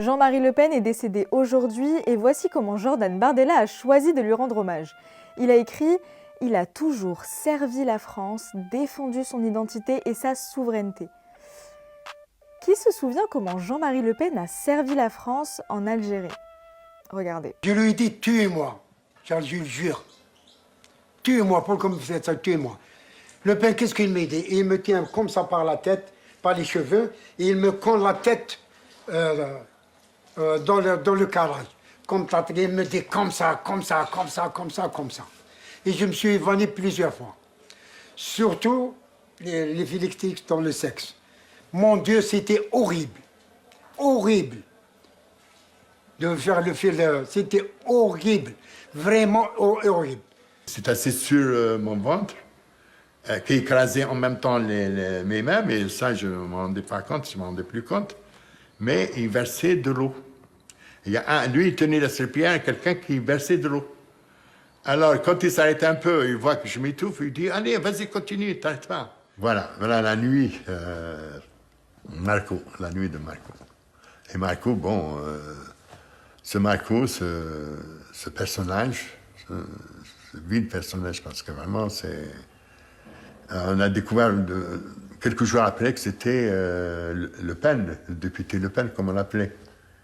Jean-Marie Le Pen est décédé aujourd'hui et voici comment Jordan Bardella a choisi de lui rendre hommage. Il a écrit « Il a toujours servi la France, défendu son identité et sa souveraineté ». Qui se souvient comment Jean-Marie Le Pen a servi la France en Algérie? Regardez. Je lui ai dit « tuez-moi », je le jure. Tuez-moi, pourquoi vous faites ça, tuez-moi. Le Pen, qu'est-ce qu'il m'a dit? Il me tient comme ça par la tête, par les cheveux, et il me colle la tête dans le carrelage. Comme ça, il me dit comme ça, comme ça, comme ça, comme ça, comme ça. Et je me suis évanoui plusieurs fois. Surtout les phylactères dans le sexe. Mon Dieu, c'était horrible. Horrible. De faire le fil, c'était horrible. Vraiment horrible. C'est assis sur mon ventre, qui écrasait en même temps mes mains, mais ça, je ne me rendais pas compte, je ne me rendais plus compte. Mais il versait de l'eau. Lui, il tenait la serpillière, quelqu'un qui versait de l'eau. Alors, quand il s'arrête un peu, il voit que je m'étouffe, il dit « Allez, vas-y, continue, t'arrête pas. » Voilà la nuit, Marco, la nuit de Marco. Et Marco, bon, ce Marco, ce personnage, ce vil personnage, parce que vraiment, on a découvert quelques jours après que c'était Le Pen, le député Le Pen, comme on l'appelait.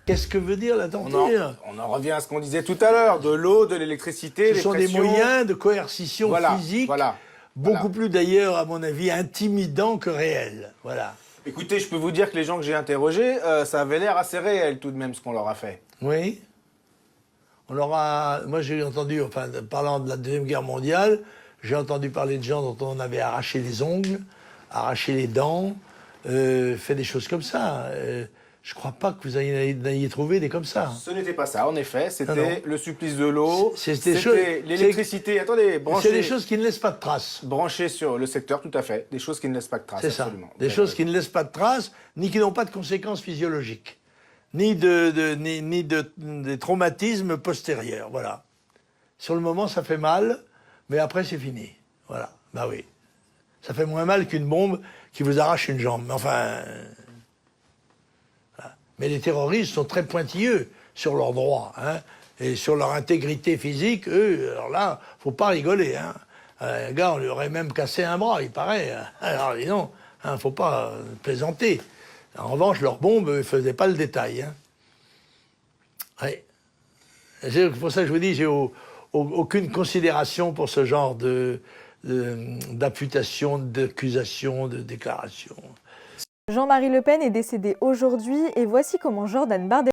Qu'est-ce que veut dire la dentelle? On en revient à ce qu'on disait tout à l'heure, de l'eau, de l'électricité, Ce sont des moyens de coercition physique, beaucoup plus d'ailleurs, à mon avis, intimidants que réels. Voilà. Écoutez, je peux vous dire que les gens que j'ai interrogés, ça avait l'air assez réel tout de même ce qu'on leur a fait. Oui. Moi j'ai entendu, enfin, parlant de la Deuxième Guerre mondiale, j'ai entendu parler de gens dont on avait arraché les ongles, arraché les dents, fait des choses comme ça. Je ne crois pas que vous ayez trouvé des comme ça. Ce n'était pas ça, en effet. C'était le supplice de l'eau, c'était l'électricité. Attendez, branché. C'est des choses qui ne laissent pas de traces. Branché sur le secteur, tout à fait. Des choses qui ne laissent pas de traces, c'est ça. absolument. Des choses qui ne laissent pas de traces, ni qui n'ont pas de conséquences physiologiques, ni des traumatismes postérieurs. Voilà. Sur le moment, ça fait mal, mais après, c'est fini. Voilà. Bah oui. Ça fait moins mal qu'une bombe qui vous arrache une jambe. Mais enfin... Mais les terroristes sont très pointilleux sur leurs droits, hein, et sur leur intégrité physique. Eux, alors là, faut pas rigoler. Hein. Un gars, on lui aurait même cassé un bras, il paraît. Hein. Alors, dis non, hein, faut pas plaisanter. En revanche, leurs bombes ne faisaient pas le détail. Hein. Ouais. C'est pour ça que je vous dis, j'ai aucune considération pour ce genre d'imputation, d'accusation, de déclaration. Jean-Marie Le Pen est décédé aujourd'hui et voici comment Jordan Bardella